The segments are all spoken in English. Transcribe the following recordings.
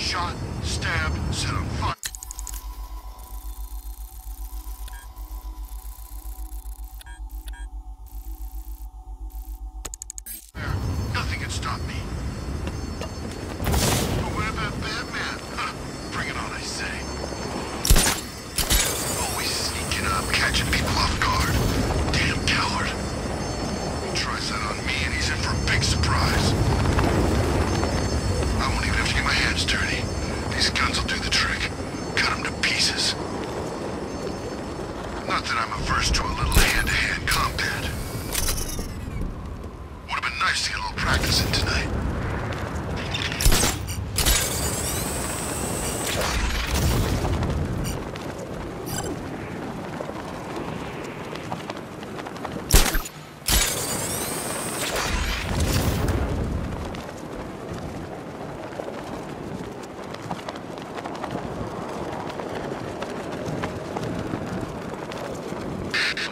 shot, stabbed, set on fire. Nothing can stop me. But what about Batman? Huh, bring it on, I say. Always sneaking up, catching people off guard. Damn coward. He tries that on me and he's in for a big surprise. I won't even have to get my hands dirty. These guns will do the trick. Cut them to pieces. Not that I'm averse to a little hand-to-hand combat. Would have been nice to get a little practice in tonight.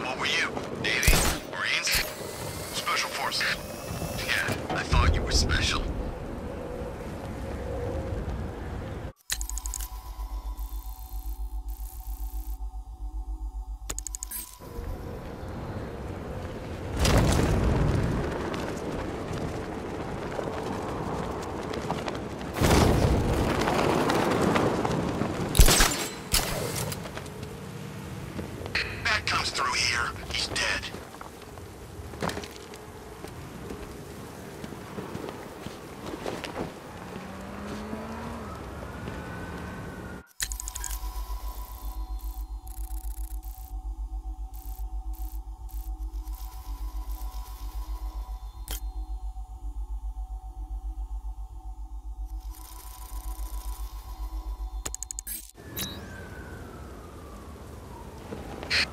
What were you? Navy? Marines? Special Forces? Yeah, I thought you were special. Bat comes through here. He's dead.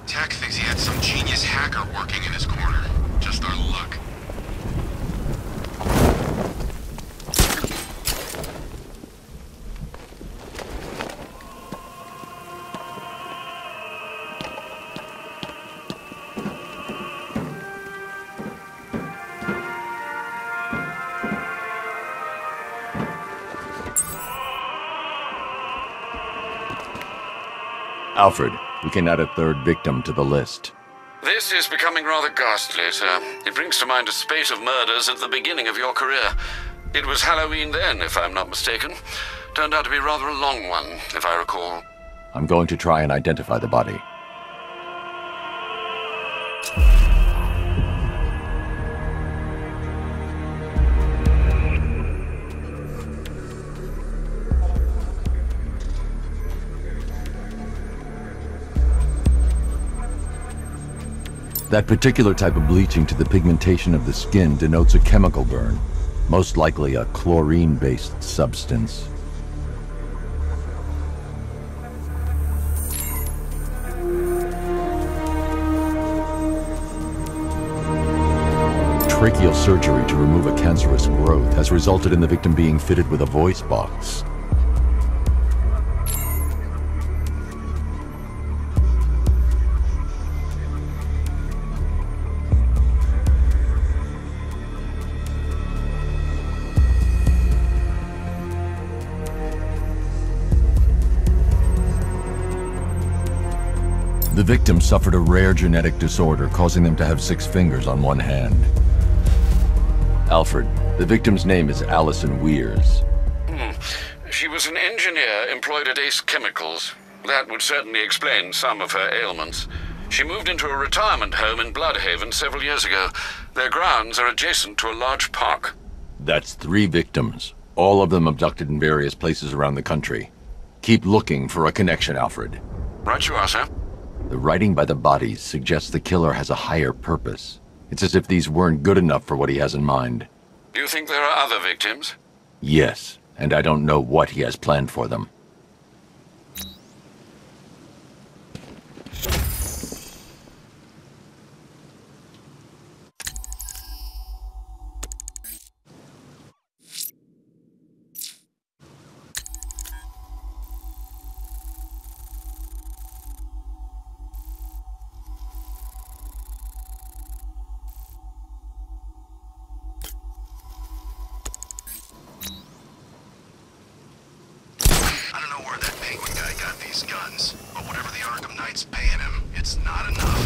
Tech thinks he had some genius hacker working in his corner. Just our luck. Alfred, we can add a third victim to the list. This is becoming rather ghastly, sir. It brings to mind a spate of murders at the beginning of your career. It was Halloween then, if I'm not mistaken. Turned out to be rather a long one, if I recall. I'm going to try and identify the body. That particular type of bleaching to the pigmentation of the skin denotes a chemical burn, most likely a chlorine-based substance. Tracheal surgery to remove a cancerous growth has resulted in the victim being fitted with a voice box. The victim suffered a rare genetic disorder, causing them to have 6 fingers on one hand. Alfred, the victim's name is Allison Weirs. She was an engineer employed at Ace Chemicals. That would certainly explain some of her ailments. She moved into a retirement home in Bloodhaven several years ago. Their grounds are adjacent to a large park. That's 3 victims, all of them abducted in various places around the country. Keep looking for a connection, Alfred. Right you are, sir. The writing by the bodies suggests the killer has a higher purpose. It's as if these weren't good enough for what he has in mind. Do you think there are other victims? Yes, and I don't know what he has planned for them. got these guns, but whatever the Arkham Knight's paying him, it's not enough.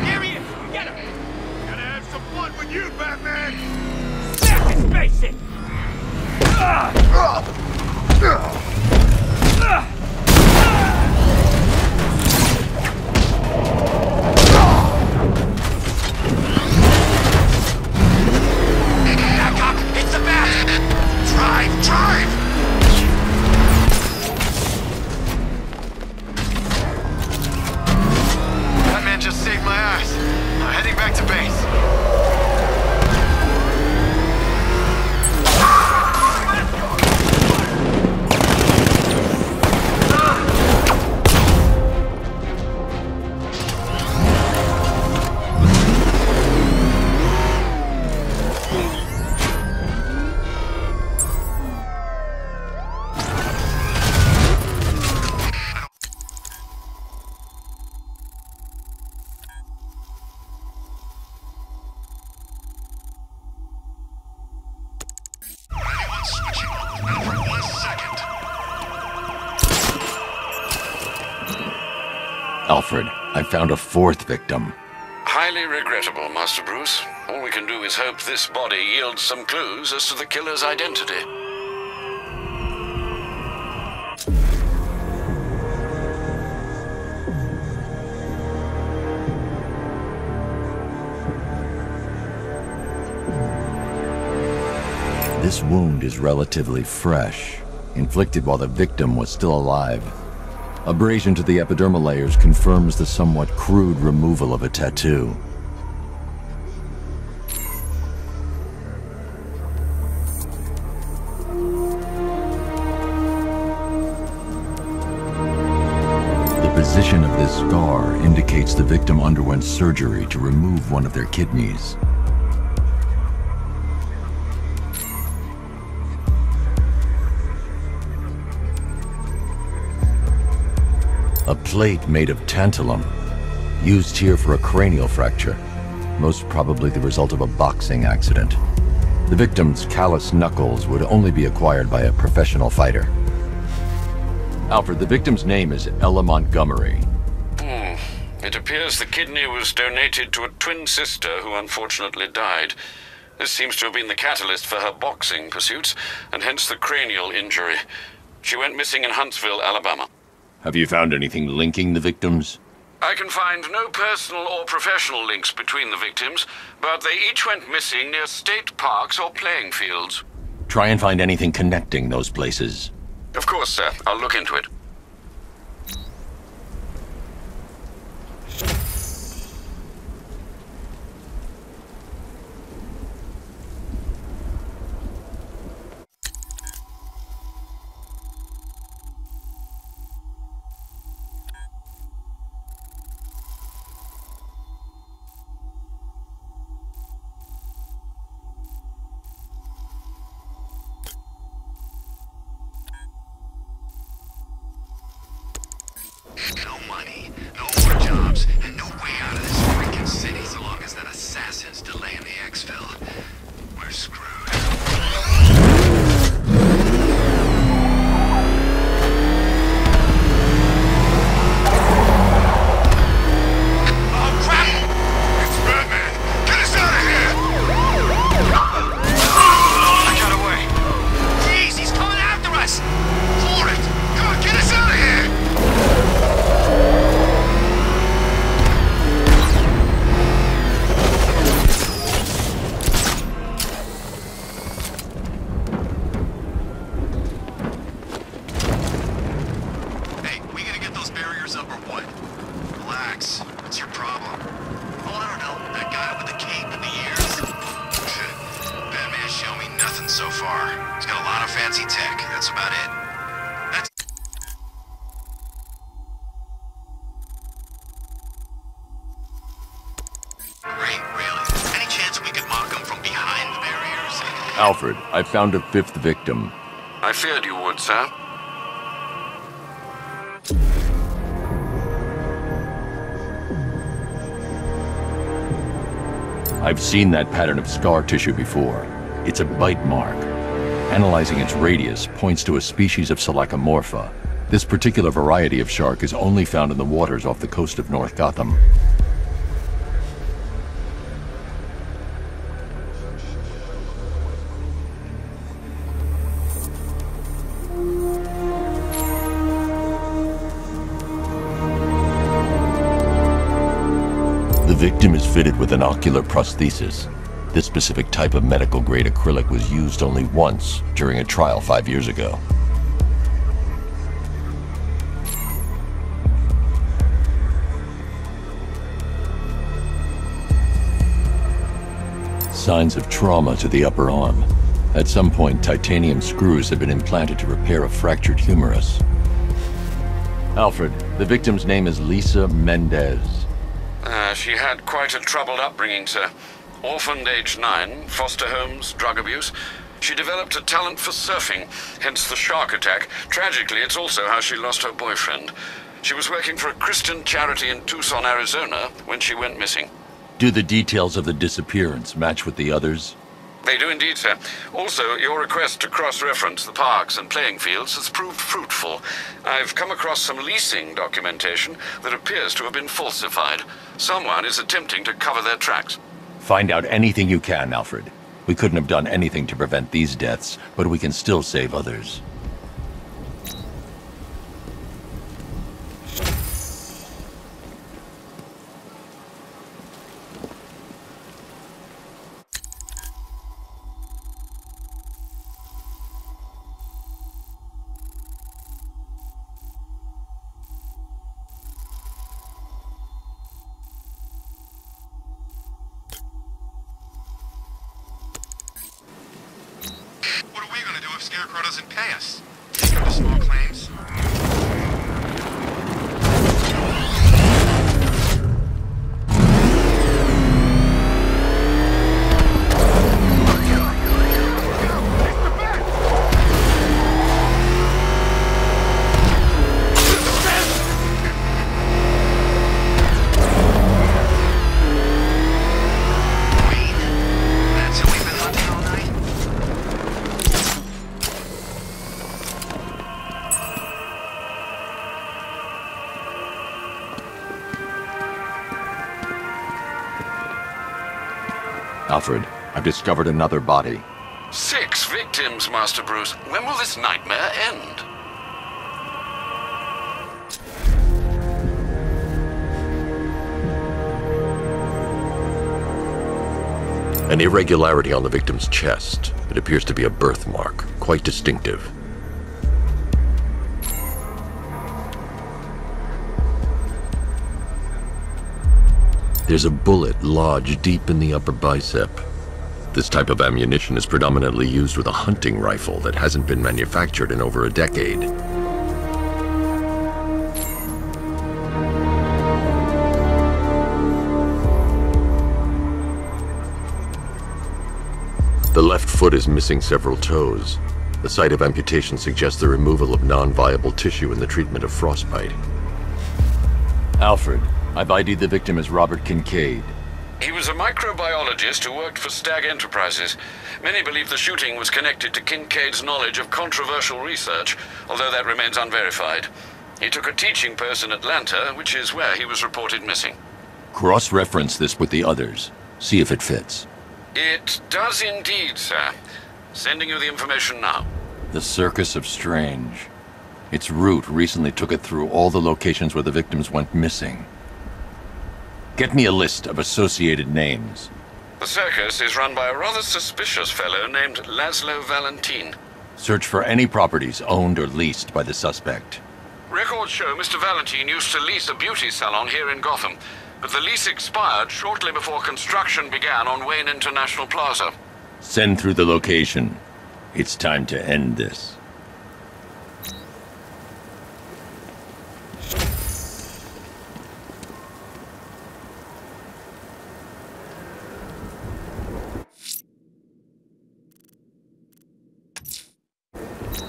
There he is! Get him! Gotta have some fun with you, Batman! Smack his face in! It's the Bat! Drive! Drive! Batman just saved my ass. I'm heading back to base. Switching off now for 1 second. Alfred, I found a fourth victim. Highly regrettable, Master Bruce. All we can do is hope this body yields some clues as to the killer's identity. This wound is relatively fresh, inflicted while the victim was still alive. Abrasion to the epidermal layers confirms the somewhat crude removal of a tattoo. The position of this scar indicates the victim underwent surgery to remove one of their kidneys. A plate made of tantalum, used here for a cranial fracture, most probably the result of a boxing accident. The victim's callous knuckles would only be acquired by a professional fighter. Alfred, the victim's name is Ella Montgomery. It appears the kidney was donated to a twin sister who unfortunately died. This seems to have been the catalyst for her boxing pursuits, and hence the cranial injury. She went missing in Huntsville, Alabama. Have you found anything linking the victims? I can find no personal or professional links between the victims, but they each went missing near state parks or playing fields. Try and find anything connecting those places. Of course, sir. I'll look into it. No money, no more jobs, and no way out of this freaking city so long as that assassin's delaying the exfil. We're screwed. Oh crap! It's Batman! Get us out of here! I got away. Jeez, he's coming after us! For it! Come on, get us out of here! Hey, we gonna get those barriers up or what? Relax. What's your problem? Oh, I don't know. That guy with the cape and the ears. Batman's shown me nothing so far. He's got a lot of fancy tech. That's about it. That's... Great, really. Any chance we could mock him from behind the barriers? Alfred, I found a fifth victim. I feared you would, sir. I've seen that pattern of scar tissue before. It's a bite mark. Analyzing its radius points to a species of Selachomorpha. This particular variety of shark is only found in the waters off the coast of North Gotham. The victim is fitted with an ocular prosthesis. This specific type of medical-grade acrylic was used only once during a trial 5 years ago. Signs of trauma to the upper arm. At some point, titanium screws have been implanted to repair a fractured humerus. Alfred, the victim's name is Lisa Mendez. She had quite a troubled upbringing, sir. Orphaned age 9, foster homes, drug abuse. She developed a talent for surfing, hence the shark attack. Tragically, it's also how she lost her boyfriend. She was working for a Christian charity in Tucson, Arizona, when she went missing. Do the details of the disappearance match with the others? They do indeed, sir. Also, your request to cross-reference the parks and playing fields has proved fruitful. I've come across some leasing documentation that appears to have been falsified. Someone is attempting to cover their tracks. Find out anything you can, Alfred. We couldn't have done anything to prevent these deaths, but we can still save others. What are we gonna do if Scarecrow doesn't pay us? Take him to small claims? That's who we've been hunting all night? Alfred, I've discovered another body. 6 victims, Master Bruce. When will this nightmare end? An irregularity on the victim's chest. It appears to be a birthmark, quite distinctive. There's a bullet lodged deep in the upper bicep. This type of ammunition is predominantly used with a hunting rifle that hasn't been manufactured in over a decade. The left foot is missing several toes. The site of amputation suggests the removal of non-viable tissue in the treatment of frostbite. Alfred, I've ID'd the victim as Robert Kincaid. He was a microbiologist who worked for Stag Enterprises. Many believe the shooting was connected to Kincaid's knowledge of controversial research, although that remains unverified. He took a teaching post in Atlanta, which is where he was reported missing. Cross-reference this with the others. See if it fits. It does indeed, sir. Sending you the information now. The Circus of Strange. Its route recently took it through all the locations where the victims went missing. Get me a list of associated names. The circus is run by a rather suspicious fellow named Laszlo Valentin. Search for any properties owned or leased by the suspect. Records show Mr. Valentin used to lease a beauty salon here in Gotham, but the lease expired shortly before construction began on Wayne International Plaza. Send through the location. It's time to end this.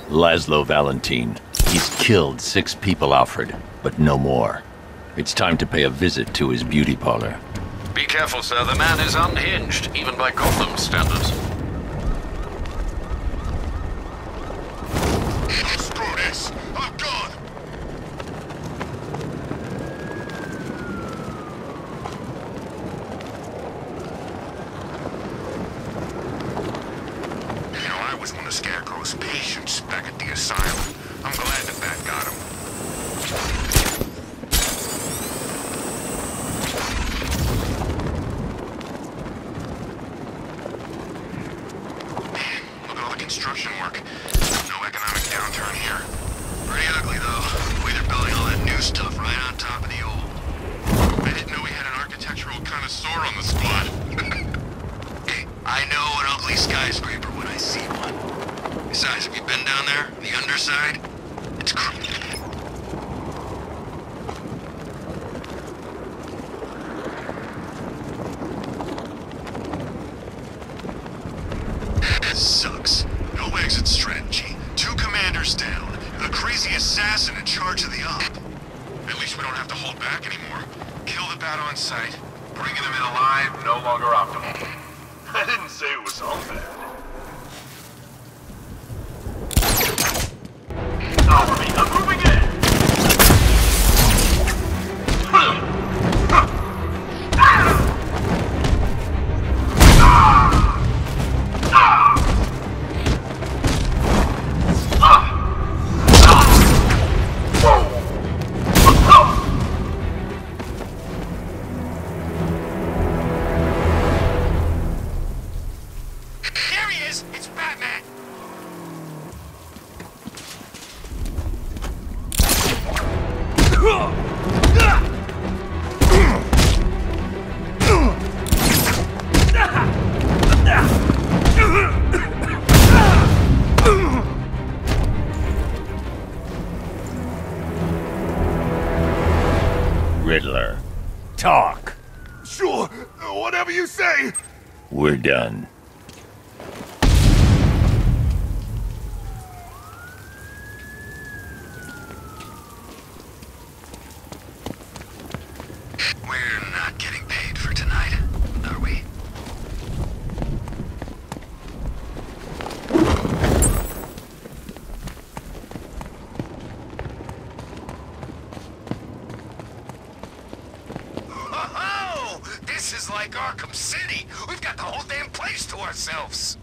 Laszlo Valentin. He's killed 6 people, Alfred, but no more. It's time to pay a visit to his beauty parlor. Be careful, sir. The man is unhinged, even by Gotham standards. Screw this! I'm gone! You know, I was one of Scarecrow's patients back at the asylum. I'm glad that got him. Construction work. No economic downturn here. Pretty ugly, though. The way they're building all that new stuff right on top of the old. I didn't know we had an architectural connoisseur on the squad. Hey, I know an ugly skyscraper when I see one. Besides, have you been down there? The underside? It's creepy. Sucks. No exit strategy. 2 commanders down. A crazy assassin in charge of the op. At least we don't have to hold back anymore. Kill the bat on sight. Bringing them in alive, no longer optimal. I didn't say it was all bad. Cover me, I'm moving in! Riddler. Talk. Sure, whatever you say. We're done. We're not getting paid for tonight, are we? Oh, this is like Arkham City. We've got the whole damn place to ourselves.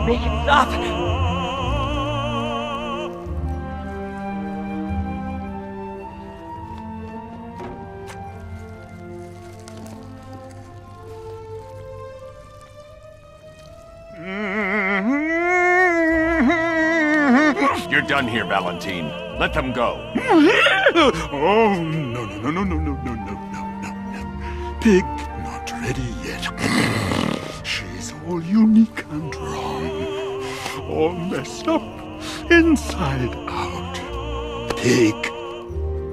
Make it stop! You're done here, Valentine. Let them go. Oh, no, no, no, no, no, no, no, no, no. Pig, not ready yet. She's all unique and wrong. All messed up, inside out. Pig,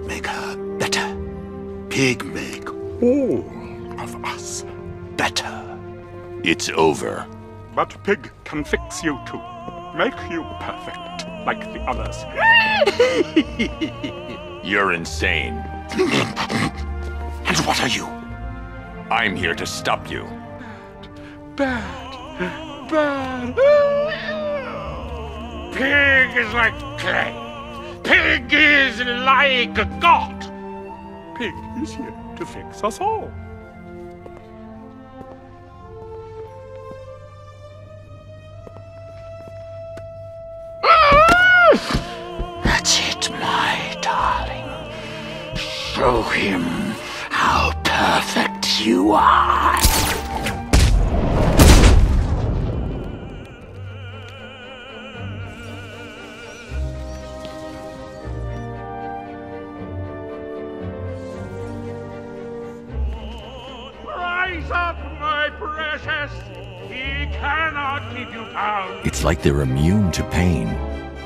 make her better. Pig, make all of us better. It's over. But Pig can fix you too. Make you perfect, like the others. You're insane. And what are you? I'm here to stop you. Bad. Bad. Pig is like clay. Pig is like a god. Pig is here to fix us all. That's it, my darling. Show him how perfect you are. Rise up, my precious. He cannot keep you down. It's like they're immune to pain.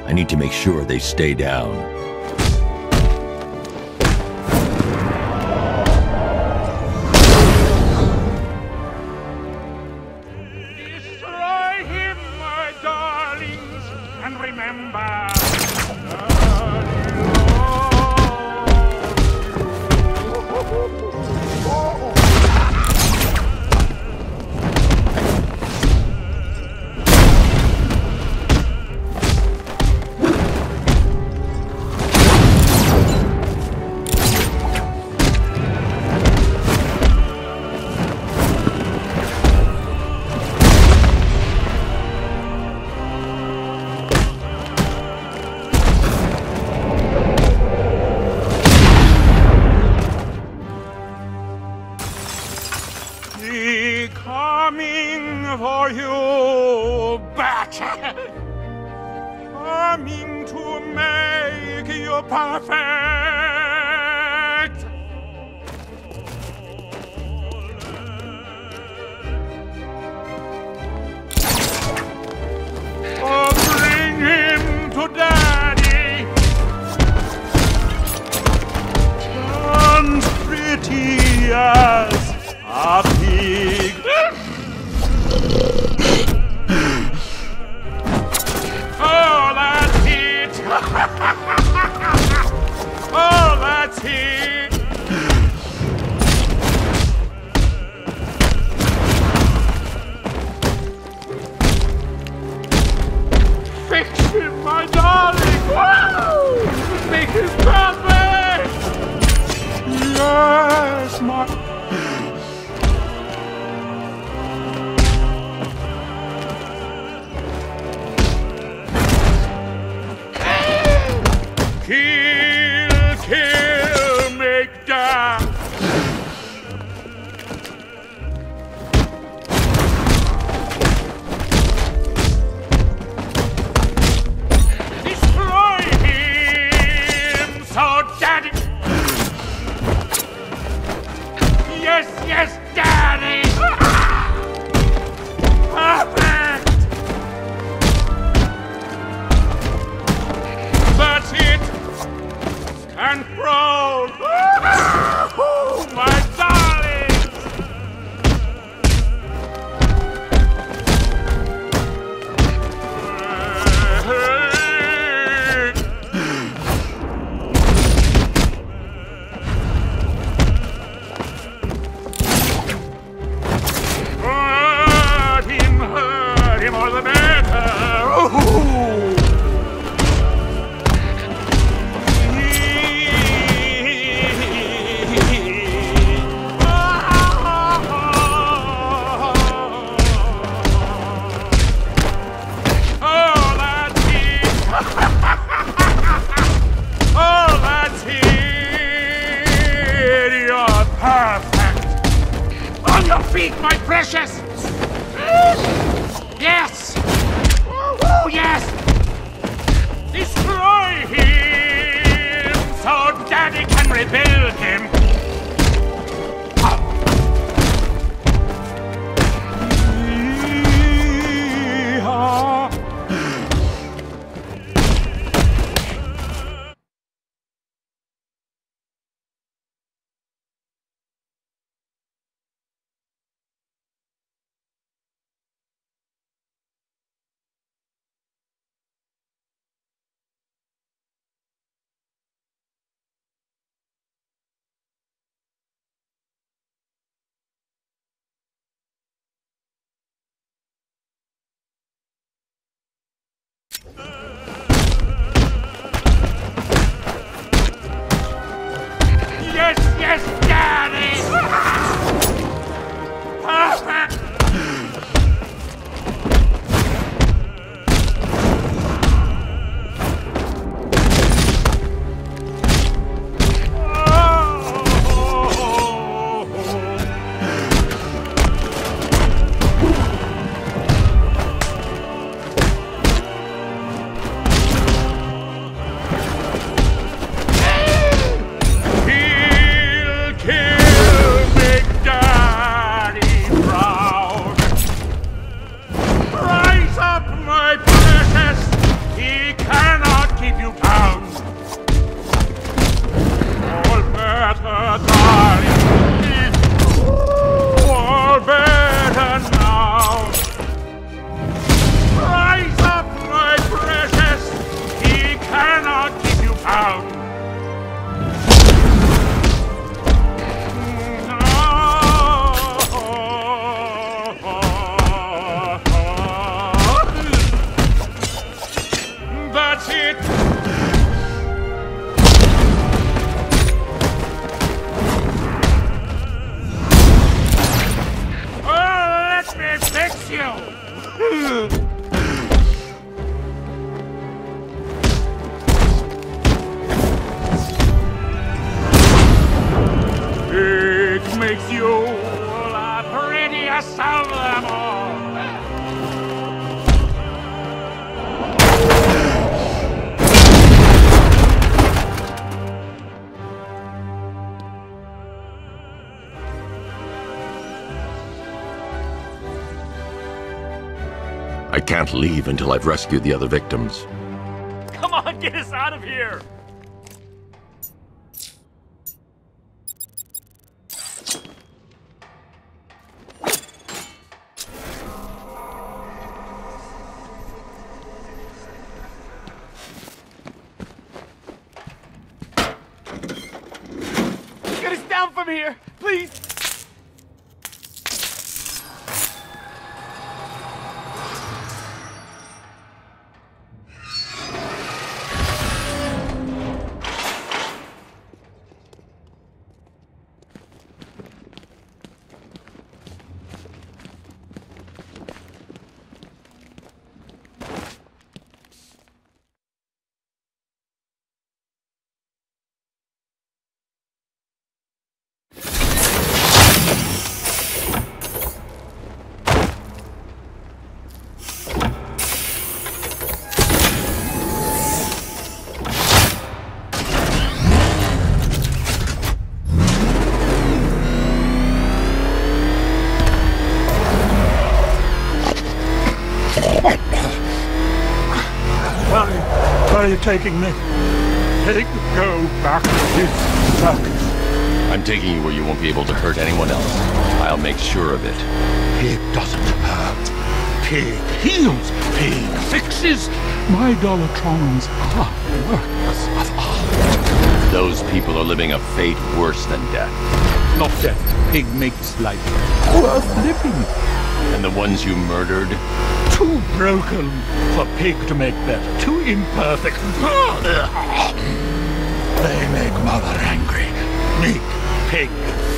I need to make sure they stay down. Destroy him, my darlings, and remember. Coming for you, bat. Coming to make you perfect. Oh, bring him to daddy. Turns pretty as a pig. Oh, that's it! Oh, that's it! Fix him, my darling! Woo! Make him perfect! Yes, my... Kill, kill, make die. Destroy him, so daddy. Yes, yes, daddy. Perfect. That's it. And proud. My darlings! Hurt him all the better. Feet, my precious! Yes! Oh, yes! Destroy him so Daddy can rebuild him! makes you the prettiest of them all. I can't leave until I've rescued the other victims. Come on, get us out of here! Get us down from here, please! Where are you taking me? Pig, go back to his circus. I'm taking you where you won't be able to hurt anyone else. I'll make sure of it. Pig doesn't hurt. Pig heals. Pig fixes. My Dollartrons are works of art. Those people are living a fate worse than death. Not death. Pig makes life worth living. And the ones you murdered? Too broken for Pig to make better. Too imperfect. They make Mother angry. Make Pig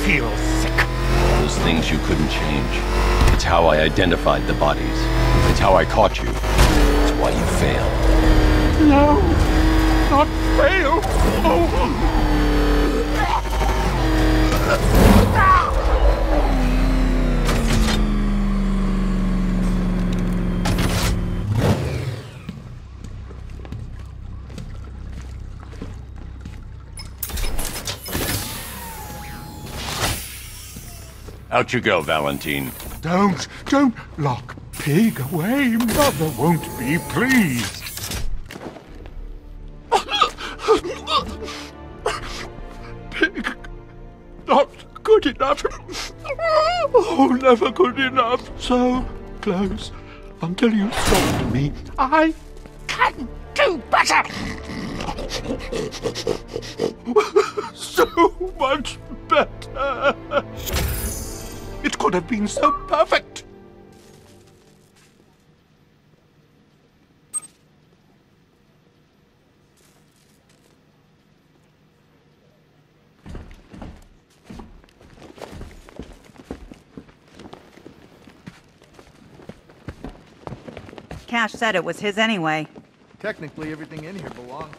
feel sick. Those things you couldn't change. It's how I identified the bodies. It's how I caught you. It's why you failed. No, not fail. Oh. Out you go, Valentine. Don't lock Pig away. Mother won't be pleased. Pig, not good enough. Oh, never good enough. So close until you stopped me. I can do better. So much better. It could have been so perfect. Cash said it was his anyway. Technically, everything in here belongs